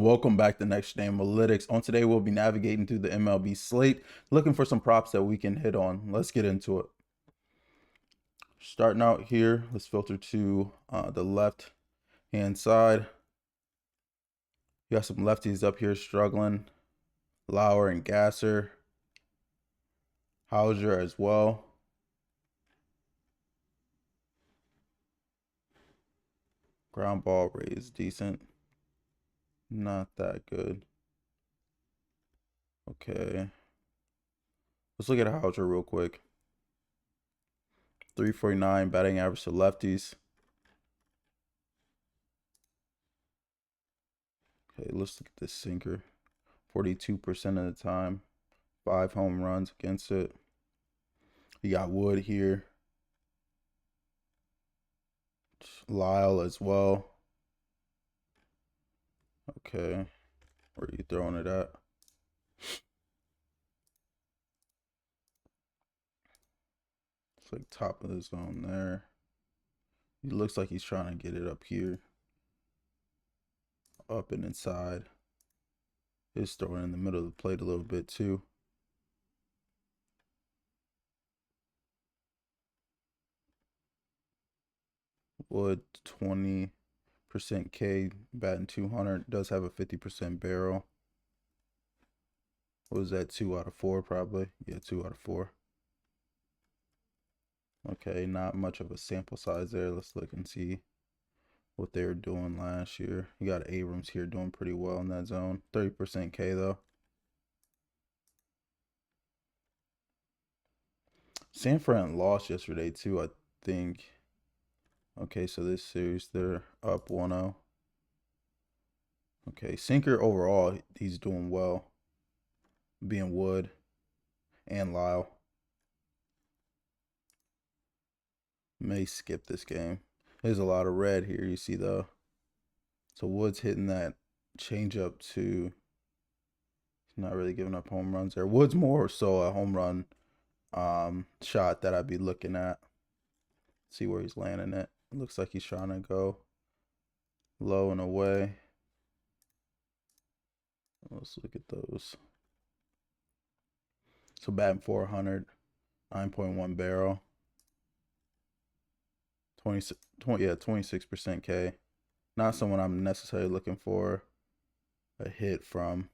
Welcome back to Nxt Gen Amolytics. On today, we'll be navigating through the MLB slate, looking for some props that we can hit on. Let's get into it. Starting out here, let's filter to the left hand side. You got some lefties up here struggling. Lauer and Gasser. Hauser as well. Ground ball rate is decent. Not that good. Okay. Let's look at Hauser real quick. 349 batting average to lefties. Okay, let's look at this sinker. 42% of the time. 5 home runs against it. You got Wood here. Lyle as well. Okay. Where are you throwing it at? It's like top of the zone there. He looks like he's trying to get it up here. Up and inside. He's throwing in the middle of the plate a little bit too. Wood 20% K, batting 200. Does have a 50% barrel. What was that? 2 out of 4 probably. Yeah, 2 out of 4. Okay, not much of a sample size there. Let's look and see what they were doing last year. You got Abrams here doing pretty well in that zone. 30% K though. San Fran lost yesterday too, I think. Okay, so this series they're up 1-0. Okay, sinker overall, he's doing well. Being Wood and Lyle. May skip this game. There's a lot of red here, you see though. So Wood's hitting that changeup too. He's not really giving up home runs there. Wood's more so a home run shot that I'd be looking at. See where he's landing it. Looks like he's trying to go low and away. Let's look at those. So batting 400, 9.1 barrel. 26% K. Not someone I'm necessarily looking for a hit from.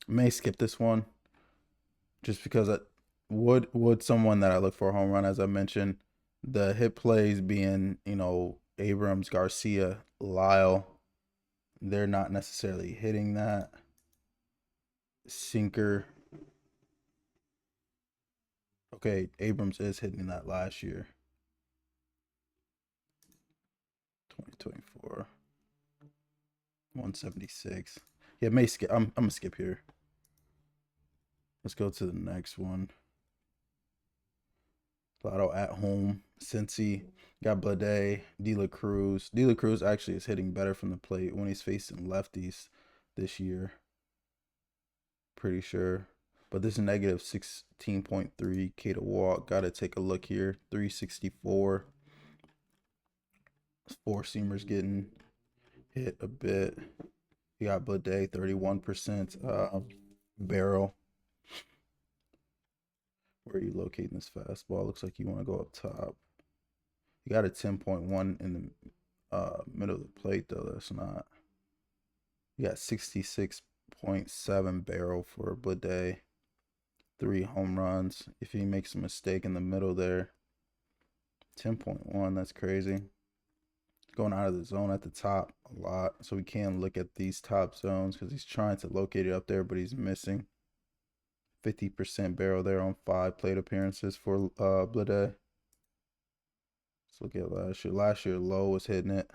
May skip this one just because Wood someone that I look for a home run, as I mentioned. The hit plays being, Abrams, Garcia, Lyle. They're not necessarily hitting that. Sinker. Okay, Abrams is hitting that last year. 2024. 176. Yeah, may skip. I'm gonna skip here. Let's go to the next one. Lotto at home. Cincy. Got Bleday. De La Cruz. De La Cruz actually is hitting better from the plate when he's facing lefties this year. Pretty sure. But this is negative 16.3 K to walk. Gotta take a look here. 364. 4-seamers getting hit a bit. You got Bleday, 31% barrel. Where are you locating this fastball? Looks like you want to go up top. You got a 10.1 in the middle of the plate, though. That's not. You got 66.7 barrel for Bleday. 3 home runs. If he makes a mistake in the middle there, 10.1. That's crazy. Going out of the zone at the top a lot. So we can look at these top zones because he's trying to locate it up there, but he's missing. 50% barrel there on 5 plate appearances for Bleday. Let's look at last year. Last year, Low was hitting it.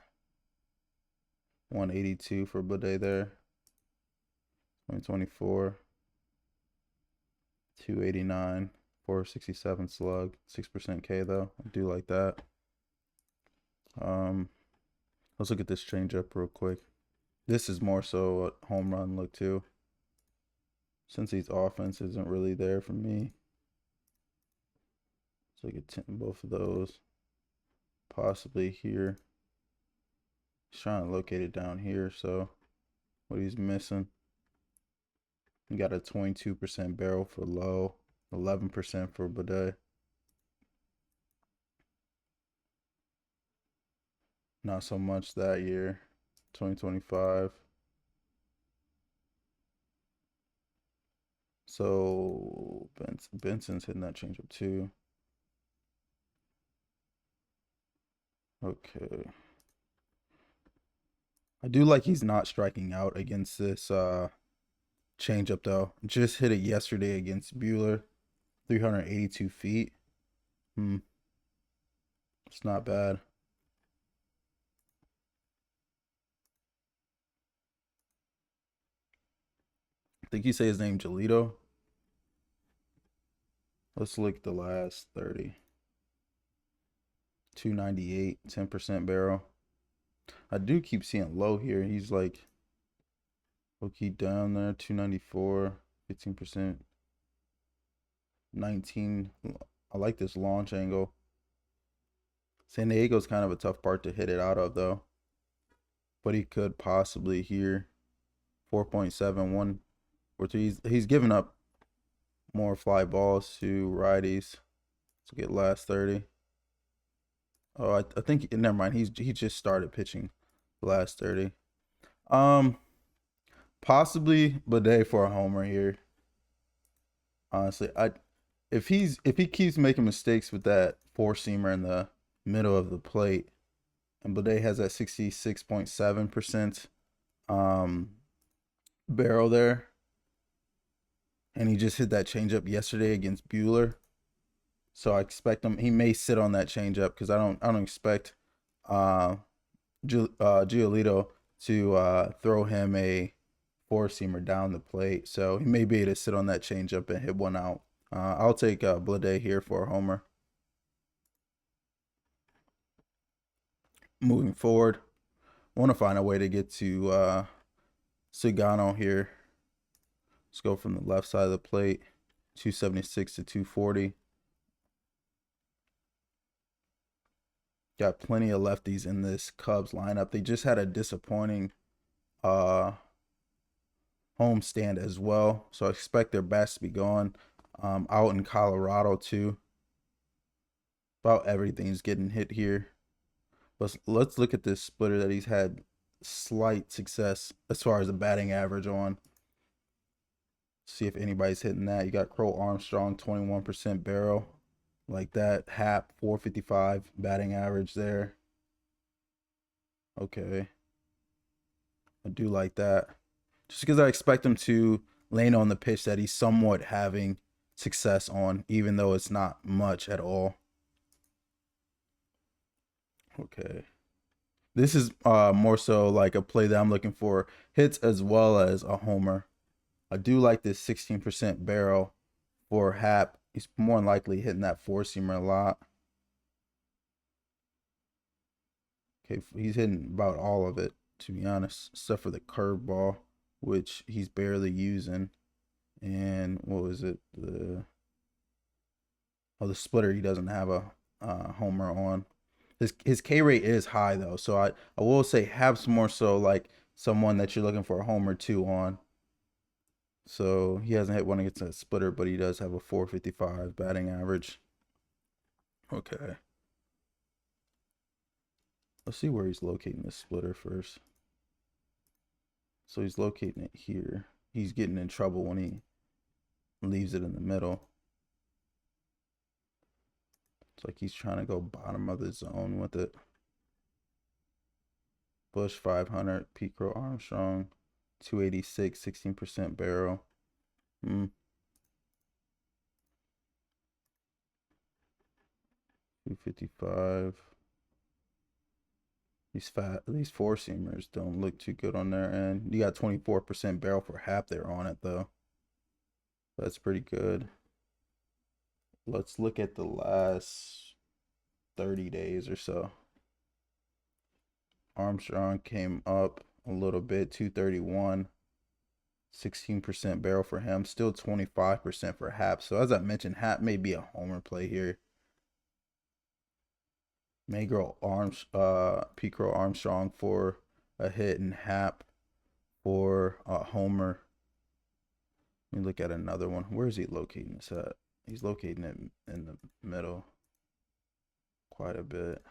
182 for Bleday there. 2024. 289. 467 slug. 6% K though. I do like that. Let's look at this changeup real quick. This is more so a home run look too. Since his offense isn't really there for me. Let's look at both of those. Possibly here. He's trying to locate it down here, so what he's missing. He got a 22% barrel for low, 11% for Bleday. Not so much that year, 2025. So Benson's hitting that changeup too. Okay. I do like he's not striking out against this changeup though. Just hit it yesterday against Bueller, 382 feet. It's not bad. I think you say his name Giolito. Let's look at the last 30. 298, 10% barrel. I do keep seeing low here. He's like low-key down there, 294, 15%. 19. I like this launch angle. San Diego's kind of a tough part to hit it out of though. But he could possibly here. 4.71 or 3. He's giving up more fly balls to righties to get last 30. Oh, I think never mind. He just started pitching the last 30. Possibly Bleday for a homer here. Honestly, if he keeps making mistakes with that four-seamer in the middle of the plate, and Bleday has that 66.7% barrel there, and he just hit that changeup yesterday against Bueller. So I expect him. He may sit on that changeup because I don't expect Giolito to throw him a four-seamer down the plate. So he may be able to sit on that changeup and hit one out. I'll take Bleday here for a homer. Moving forward, I want to find a way to get to Sugano here. Let's go from the left side of the plate, 276 to 240. Got plenty of lefties in this Cubs lineup. They just had a disappointing home stand as well. So I expect their bats to be gone. Out in Colorado too. About everything's getting hit here. But let's look at this splitter that he's had slight success as far as the batting average on. See if anybody's hitting that. You got Crow-Armstrong, 21% barrel. Like that. Happ, 455 batting average there. Okay. I do like that. Just because I expect him to lane on the pitch that he's somewhat having success on, even though it's not much at all. Okay. This is more so like a play that I'm looking for hits as well as a homer. I do like this 16% barrel for Happ. He's more than likely hitting that four-seamer a lot. Okay, he's hitting about all of it, to be honest, except for the curveball, which he's barely using. And what was it? The splitter he doesn't have a homer on. His K rate is high though, so I will say Happ's more so like someone that you're looking for a homer two on. So he hasn't hit one against a splitter, but he does have a 455 batting average. Okay. Let's see where he's locating this splitter first. So he's locating it here. He's getting in trouble when he leaves it in the middle. It's like he's trying to go bottom of the zone with it. Bush 500, Pete Crow-Armstrong 286, 16% barrel. 255. These four seamers don't look too good on their end. You got 24% barrel for Happ there on it though. That's pretty good. Let's look at the last 30 days or so. Armstrong came up a little bit, 231, 16% barrel for him, still 25% for Happ. So as I mentioned, Happ may be a homer play here. May grow Pete Crow-Armstrong for a hit, and Happ for a homer. Let me look at another one. Where is he locating this at? He's locating it in the middle quite a bit.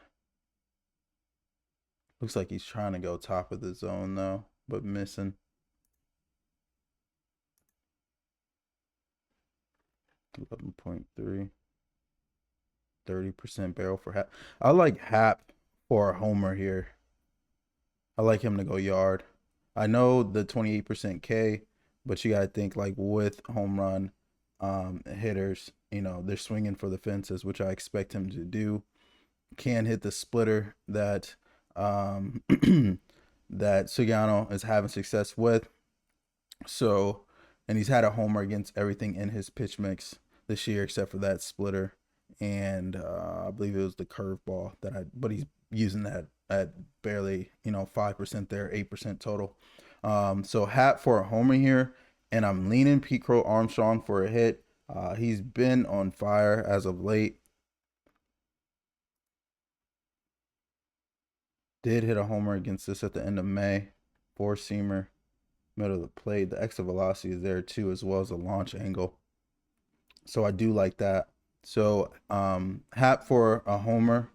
Looks like he's trying to go top of the zone though, but missing. 11.3. 30% barrel for Happ. I like Happ for a homer here. I like him to go yard. I know the 28% K, but you gotta think like with home run hitters, you know, they're swinging for the fences, which I expect him to do. Can hit the splitter that that Sugano is having success with. So, and he's had a homer against everything in his pitch mix this year except for that splitter, and I believe it was the curveball but he's using that at barely 5% there, 8% total. So Happ for a homer here, and I'm leaning Pete Crow-Armstrong for a hit. He's been on fire as of late. Did hit a homer against us at the end of May. Four-seamer, middle of the plate. The exit velocity is there too, as well as the launch angle. So I do like that. So Happ for a homer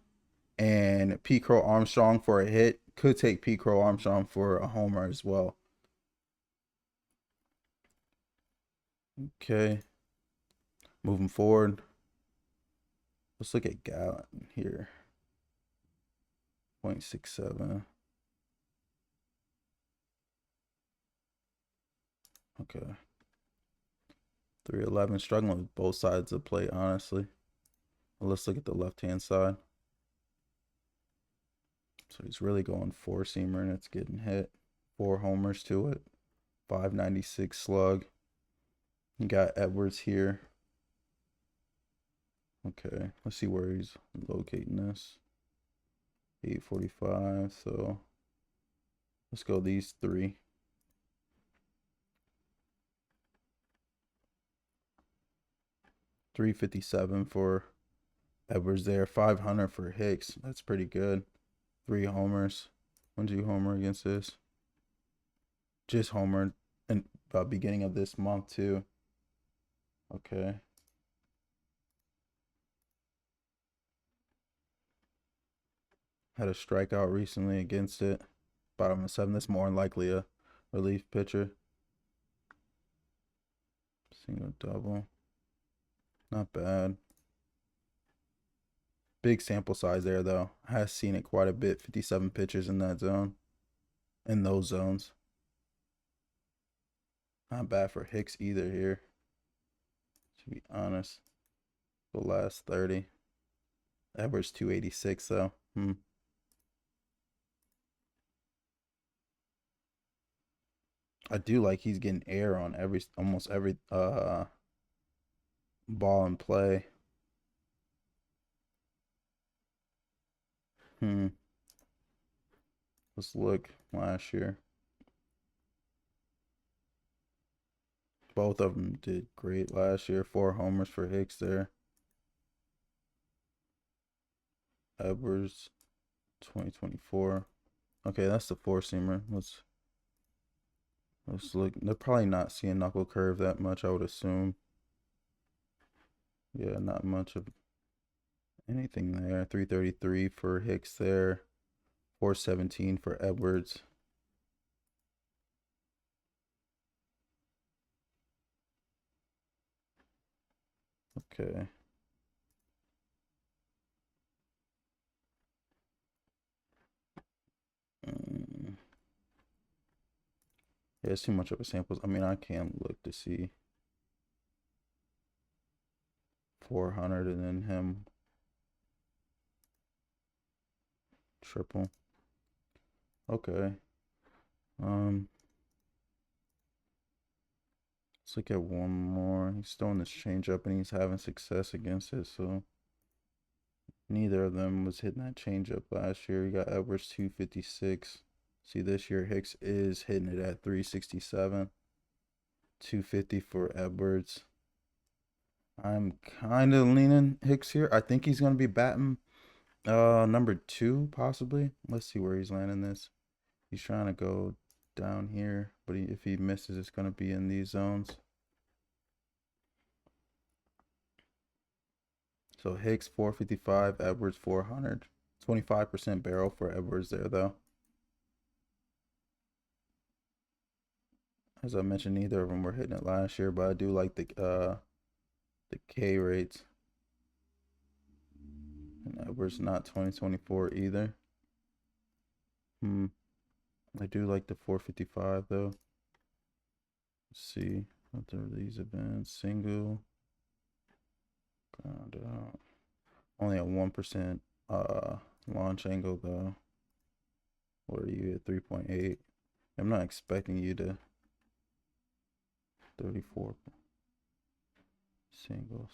and Pete Crow-Armstrong for a hit. Could take Pete Crow-Armstrong for a homer as well. Okay. Moving forward. Let's look at Gallen here. 0.67. Okay. 311. Struggling with both sides of the plate, honestly. Well, let's look at the left-hand side. So he's really going four-seamer, and it's getting hit. 4 homers to it. 596 slug. You got Edwards here. Okay, let's see where he's locating this. 845, so let's go these 3. $357 for Edwards there. 500 for Hicks. That's pretty good. 3 homers. When did you homer against this? Just homered in the beginning of this month too. Okay. Had a strikeout recently against it. Bottom of 7. That's more than likely a relief pitcher. Single, double. Not bad. Big sample size there, though. I have seen it quite a bit. 57 pitchers in that zone. In those zones. Not bad for Hicks either here. To be honest. The last 30. Average 286, though. I do like he's getting air on almost every ball in play. Let's look last year. Both of them did great last year. 4 homers for Hicks there. Edwards, 2024. Okay, that's the 4-seamer. Let's look. They're probably not seeing knuckle curve that much, I would assume. Yeah, not much of anything there. 333 for Hicks there. 417 for Edwards. Okay. Yeah, it's too much of a sample. I mean, I can look to see 400 and then him triple. Okay. Let's look at one more. He's throwing this change up and he's having success against it, so neither of them was hitting that change up last year. You got Edwards 256. See, this year Hicks is hitting it at 367. 250 for Edwards. I'm kind of leaning Hicks here. I think he's going to be batting number 2, possibly. Let's see where he's landing this. He's trying to go down here, but if he misses, it's going to be in these zones. So Hicks 455, Edwards 400. 25% barrel for Edwards there, though. As I mentioned, neither of them were hitting it last year, but I do like the K rates. And Edwards not 2024 either. I do like the 455 though. Let's see what these have been. Single. Ground out. Only a 1% launch angle though. What are you at 3.8? I'm not expecting you to 34. Single.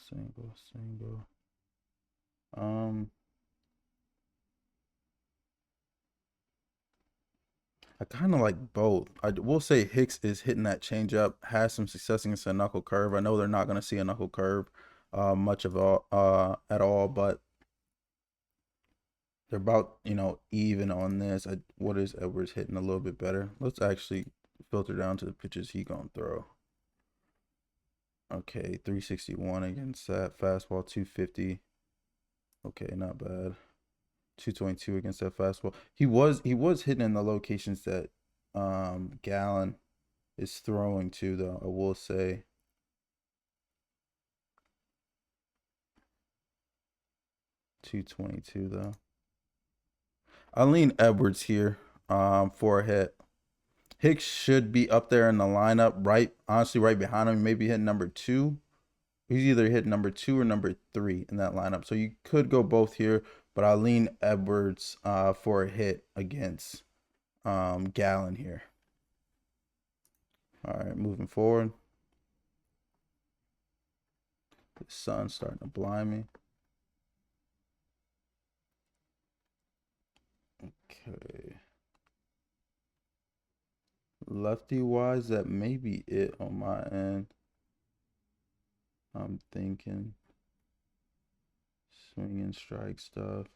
I kind of like both. I will say Hicks is hitting that change up, has some success against a knuckle curve. I know they're not going to see a knuckle curve much of all at all, but they're about, even on this. What is Edwards hitting a little bit better? Let's actually filter down to the pitches he gonna throw. Okay, 361 against that fastball, 250. Okay, not bad. 222 against that fastball. He was hitting in the locations that Gallen is throwing to, though, I will say. .222 though. I lean Edwards here for a hit. Hicks should be up there in the lineup, honestly right behind him, maybe hit number 2. He's either hit number 2 or number 3 in that lineup. So you could go both here, but I lean Edwards for a hit against Gallen here. All right, moving forward. The sun's starting to blind me. Okay. Lefty wise, that may be it on my end. I'm thinking swing and strike stuff.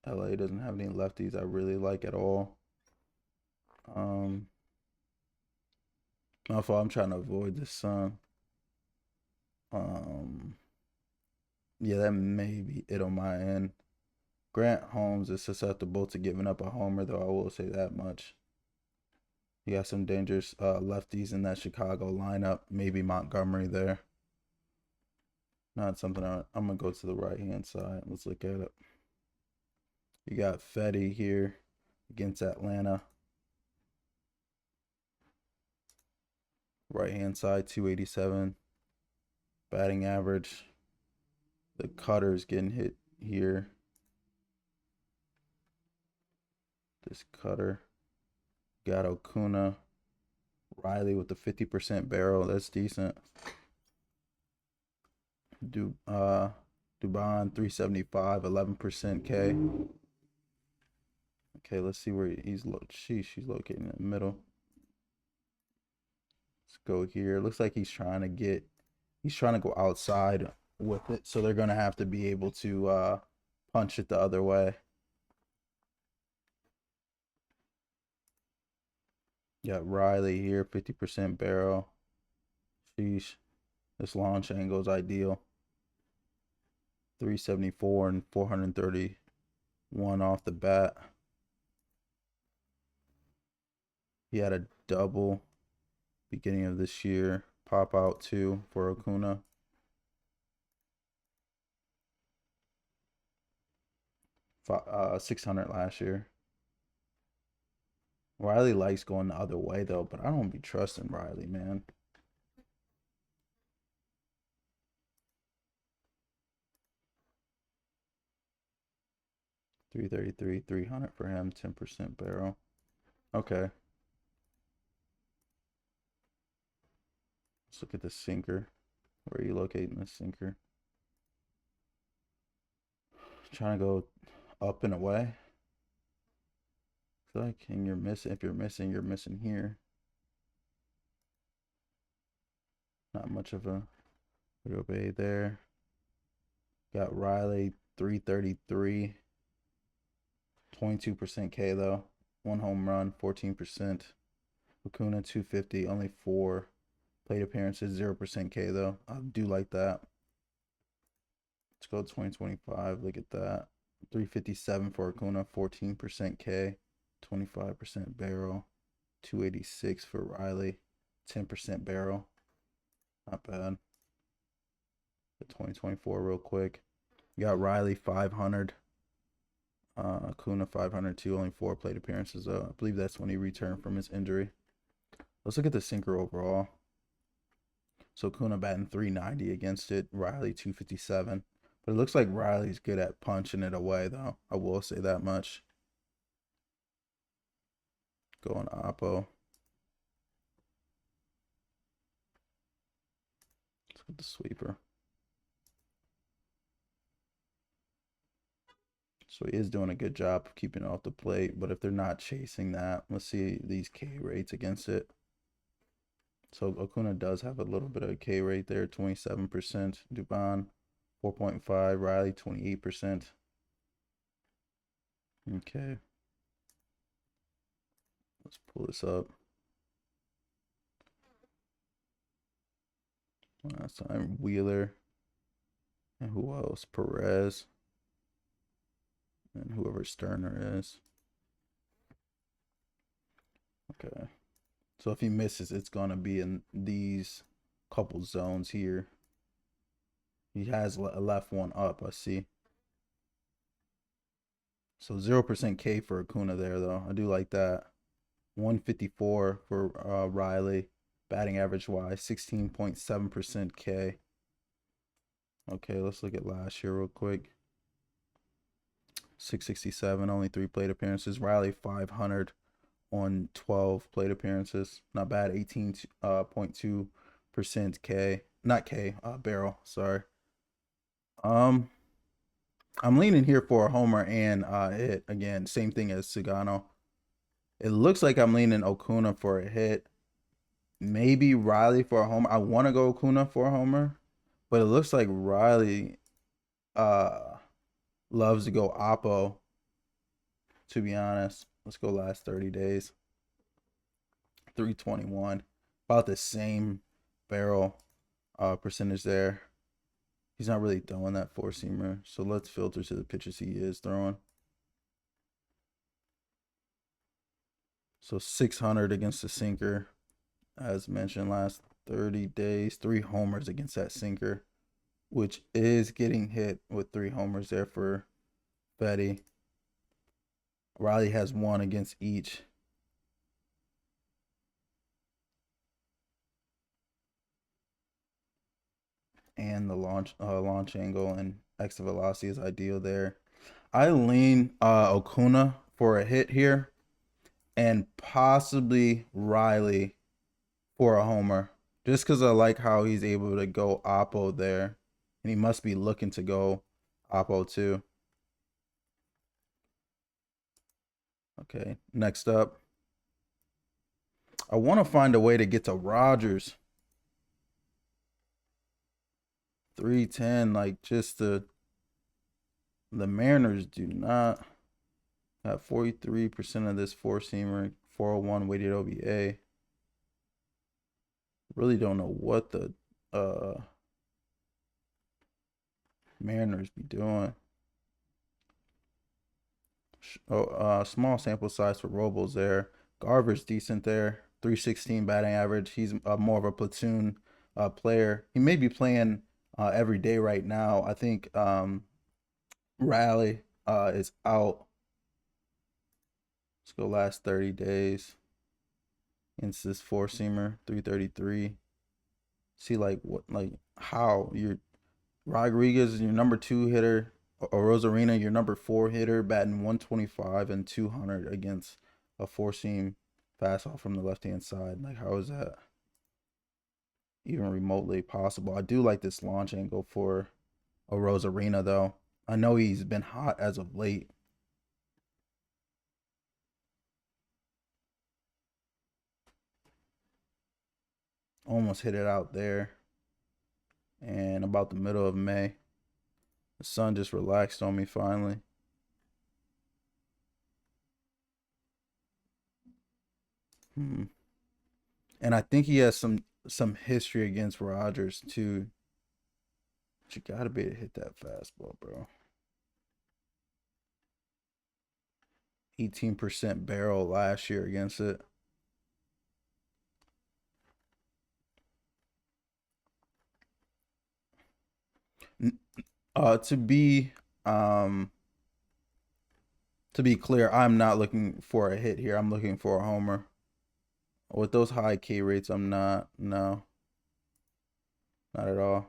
LA doesn't have any lefties I really like at all. My fault, I'm trying to avoid the sun. Yeah, that may be it on my end. Grant Holmes is susceptible to giving up a homer, though, I will say that much. You got some dangerous lefties in that Chicago lineup. Maybe Montgomery there. Not something I'm going to go to the right-hand side. Let's look at it. You got Fetty here against Atlanta. Right-hand side, 287. Batting average. The cutter's getting hit here. This cutter. Got Acuña. Riley with the 50% barrel. That's decent. Dubon 375, 11% K. Okay, let's see where he's she's located in the middle. Let's go here. Looks like he's trying to go outside with it, so they're gonna have to be able to punch it the other way. Got Riley here, 50% barrel. Sheesh. This launch angle is ideal. 374 and 431 off the bat. He had a double beginning of this year. Pop out too for Acuña. 600 last year. Riley likes going the other way though, but I don't be trusting Riley, man. .333, 300 for him, 10% barrel. Okay. Let's look at the sinker. Where are you locating the sinker? Trying to go up and away. Like, and you're missing. If you're missing here. Not much of a video bay there. Got Riley 333. 22% K though. 1 home run, 14%. Acuña 250, only 4 plate appearances, 0% K though. I do like that. Let's go 2025. Look at that. 357 for Acuña, 14% K, 25% barrel. 286 for Riley, 10% barrel. Not bad. The 2024 real quick. You got Riley 500. Acuña 502, only 4 plate appearances. I believe that's when he returned from his injury. Let's look at the sinker overall. So Acuña batting 390 against it. Riley 257. But it looks like Riley's good at punching it away, though. I will say that much. Going Oppo. Let's get the sweeper. So he is doing a good job of keeping it off the plate. But if they're not chasing that, let's see these K rates against it. So Acuña does have a little bit of K rate there, 27%. Dubon, 4.5. Riley, 28%. Okay. Let's pull this up. Last time, Wheeler. And who else? Perez. And whoever Sterner is. Okay. So if he misses, it's going to be in these couple zones here. He has a left one up, I see. So 0% K for Acuña there, though. I do like that. 154 for Riley. Batting average wise, 16.7% K. Okay, let's look at last year real quick. 667, only 3 plate appearances. Riley 500 on 12 plate appearances. Not bad. 18.2% K. Not K, barrel. Sorry. I'm leaning here for a homer and hit again. Same thing as Sugano. It looks like I'm leaning Acuña for a hit. Maybe Riley for a homer. I want to go Acuña for a homer, but it looks like Riley loves to go Oppo, to be honest. Let's go last 30 days. 321. About the same barrel percentage there. He's not really throwing that 4-seamer. So let's filter to the pitches he is throwing. So 600 against the sinker. As mentioned, last 30 days. 3 homers against that sinker, which is getting hit with 3 homers there for Fetty. Riley has 1 against each. And the launch angle and exit velocity is ideal there. I lean Acuña for a hit here, and possibly Riley for a homer, just because I like how he's able to go Oppo there, and he must be looking to go Oppo too. Okay, next up, I want to find a way to get to Rogers. 310, like just the Mariners do not have 43% of this 4-seamer, 401 weighted OBA. Really don't know what the Mariners be doing. Small sample size for Robles there. Garver's decent there. 316 batting average. He's more of a platoon player. He may be playing every day right now. I think Raleigh is out. Let's go last 30 days. Against this 4-seamer, 333. See how your Rodriguez is your number 2 hitter. Arozarena, your number 4 hitter, batting 125 and 200 against a 4-seam fastball from the left-hand side. Like, how is that even remotely possible? I do like this launch angle for Arozarena, though. I know he's been hot as of late. Almost hit it out there. And about the middle of May. The sun just relaxed on me finally. Hmm. And I think he has some history against Rogers too. But you gotta be able to hit that fastball, bro. 18% barrel last year against it. To be um to be clear, I'm not looking for a hit here. I'm looking for a homer. With those high K rates, I'm not. No, not at all.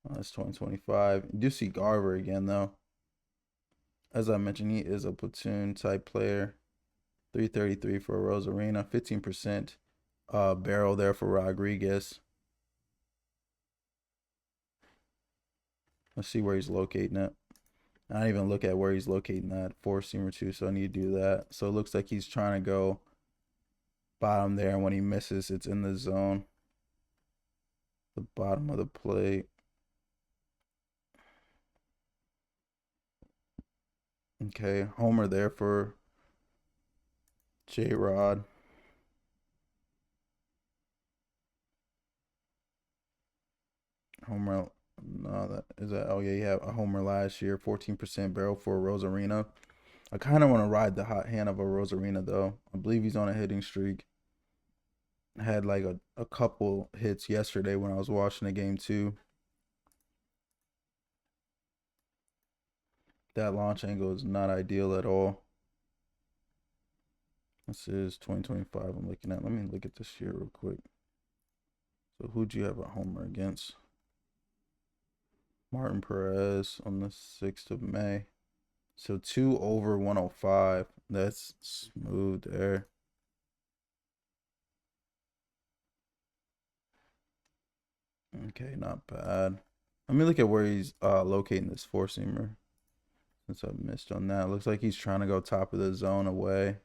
That's 2025. You do see Garver again though. As I mentioned, he is a platoon type player. 333 for Arozarena, 15% barrel there for Rodriguez. Let's see where he's locating it. I didn't even look at where he's locating that four seamer too, so I need to do that. So it looks like he's trying to go bottom there, and when he misses, it's in the zone. The bottom of the plate. Okay, homer there for J-Rod. Homer, no, that is that. Oh yeah, you have a homer last year, 14% barrel for Arozarena. I kind of want to ride the hot hand of Arozarena though. I believe he's on a hitting streak. Had like a couple hits yesterday when I was watching the game too. That launch angle is not ideal at all. This is 2025 I'm looking at. Let me look at this here real quick. So who'd you have a homer against? Martin Perez on the 6th of May. So 2 over 105. That's smooth there. Okay, not bad. Let me look at where he's locating this four seamer. Since I missed on that. Looks like he's trying to go top of the zone away.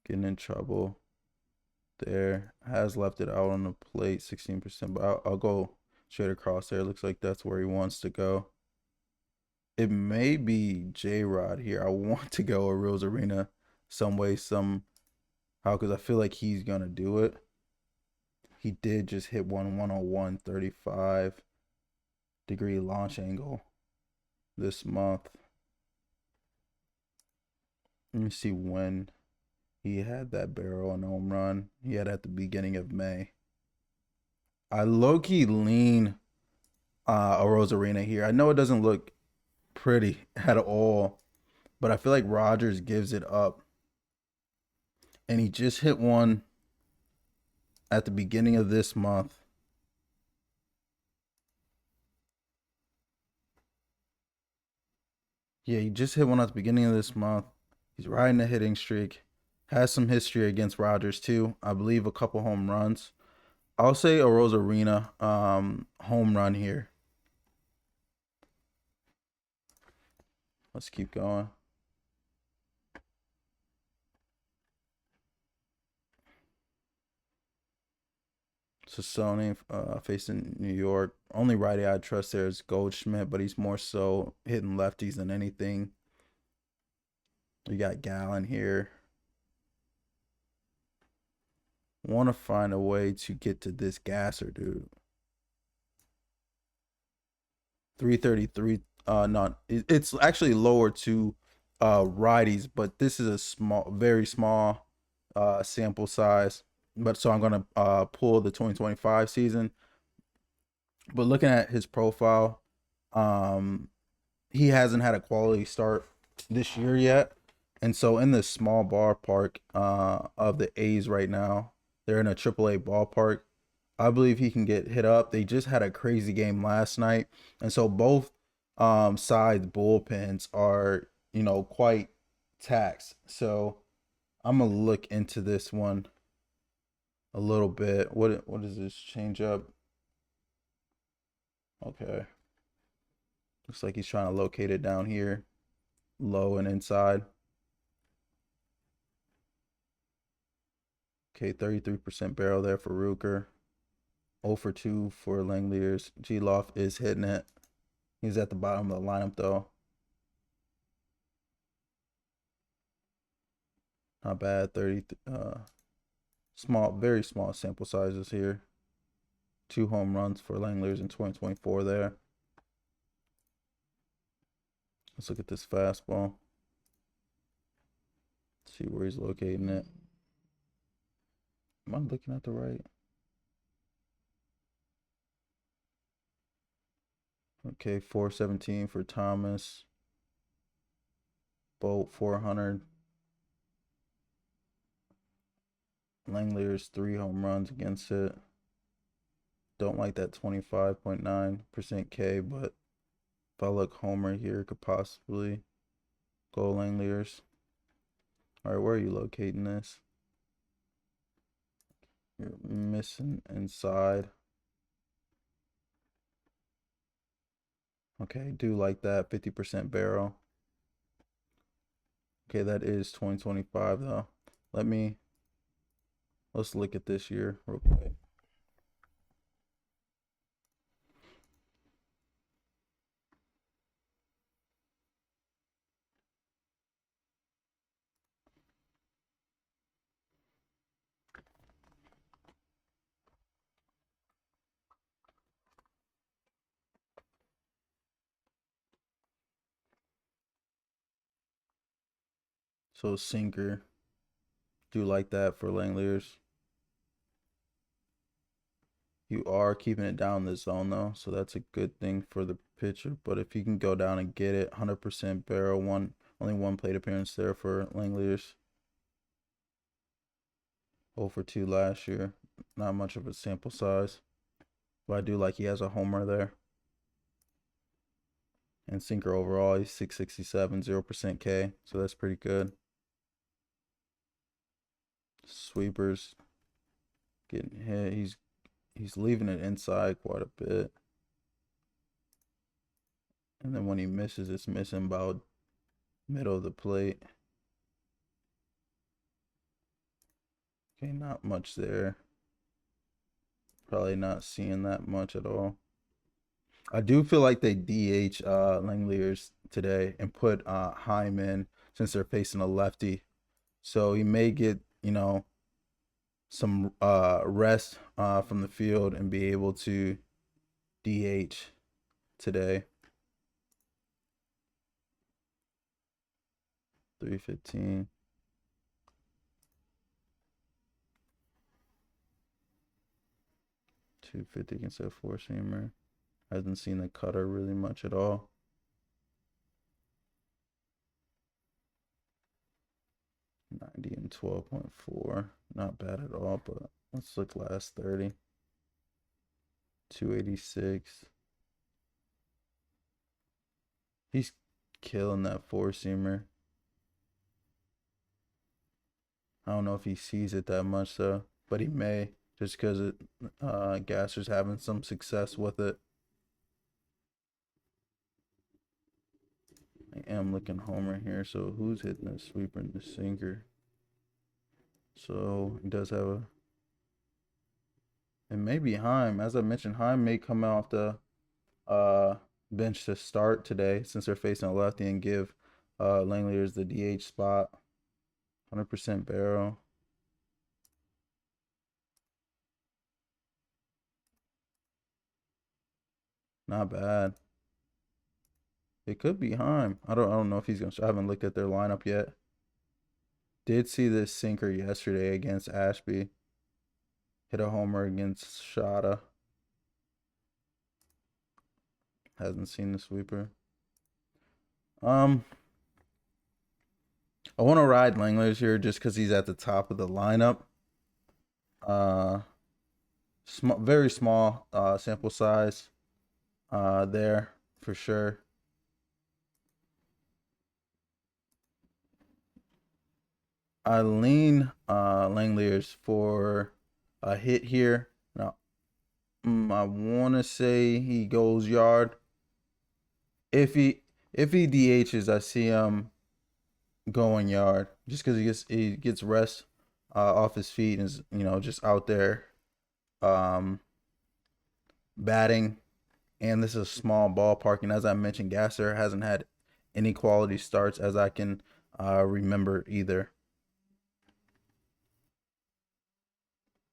Getting in trouble there. Has left it out on the plate 16%, but I'll go straight across there. Looks like that's where he wants to go. It may be J-Rod here. I want to go Arozarena some way, somehow, because I feel like he's going to do it. He did just hit 101, 35-degree launch angle this month. Let me see when he had that barrel and home run. He had at the beginning of May. I low-key lean Arozarena here. I know it doesn't look pretty at all, but I feel like Rogers gives it up. And he just hit one at the beginning of this month. Yeah, he just hit one at the beginning of this month. He's riding a hitting streak. Has some history against Rogers too. I believe a couple home runs. I'll say Arozarena home run here. Let's keep going. So Sony facing New York. Only righty I trust there is Goldschmidt, but he's more so hitting lefties than anything. You got Gallen here. Want to find a way to get to this gasser, dude. 333. Not. It's actually lower to righties, but this is a very small sample size. But so I'm gonna pull the 2025 season. But looking at his profile, he hasn't had a quality start this year yet. And so in this small ballpark of the A's right now, they're in a AAA ballpark. I believe he can get hit up. They just had a crazy game last night. And so both sides bullpens are, quite taxed. So I'm gonna look into this one a little bit. What is this change up? Okay. Looks like he's trying to locate it down here. Low and inside. Okay, 33% barrel there for Ruker. 0 for 2 for Langeliers. G-Loft is hitting it. He's at the bottom of the lineup though. Not bad. 30. Small, very small sample sizes here. 2 home runs for Langeliers in 2024 there. Let's look at this fastball. See where he's locating it. Am I looking at the right? Okay, 417 for Thomas. Bolt 400. Langeliers 3 home runs against it. Don't like that 25.9% K, but if I look homer here, could possibly go Langeliers. All right, where are you locating this? You're missing inside. Okay, do like that 50% barrel. Okay, that is 2025 though. Let's look at this year real quick. So sinker, do like that for Langeliers. You are keeping it down the zone though, so that's a good thing for the pitcher. But if you can go down and get it, 100% barrel, only one plate appearance there for Langeliers. 0 for 2 last year, not much of a sample size, but I do like he has a homer there. And sinker overall, he's 667, 0% K, so that's pretty good. Sweepers getting hit. He's leaving it inside quite a bit. And then when he misses, it's missing about middle of the plate. Okay, not much there. Probably not seeing that much at all. I do feel like they DH Langeliers today and put Happ in since they're facing a lefty. So he may get, some rest from the field and be able to DH today. 315. .250 against that 4-seamer. Hasn't seen the cutter really much at all. .90 and 12.4. Not bad at all, but let's look last 30. 286. He's killing that 4-seamer. I don't know if he sees it that much though, but he may, just because Gasser's having some success with it. I am looking homer here, so who's hitting the sweeper and the sinker? So he does have a, and maybe Happ. As I mentioned, Happ may come off the bench to start today since they're facing a lefty and give Langeliers the DH spot. 100% barrel. Not bad. It could be Happ. I don't know if he's gonna. I haven't looked at their lineup yet. Did see this sinker yesterday against Ashby. Hit a homer against Shea. Hasn't seen the sweeper. I want to ride Langeliers here just because he's at the top of the lineup. Very small sample size there for sure. I lean Langeliers for a hit here. Now, I want to say he goes yard. If he DHs, I see him going yard just because he gets rest off his feet and is just out there batting. And this is a small ballpark, and as I mentioned, Gasser hasn't had any quality starts as I can remember either.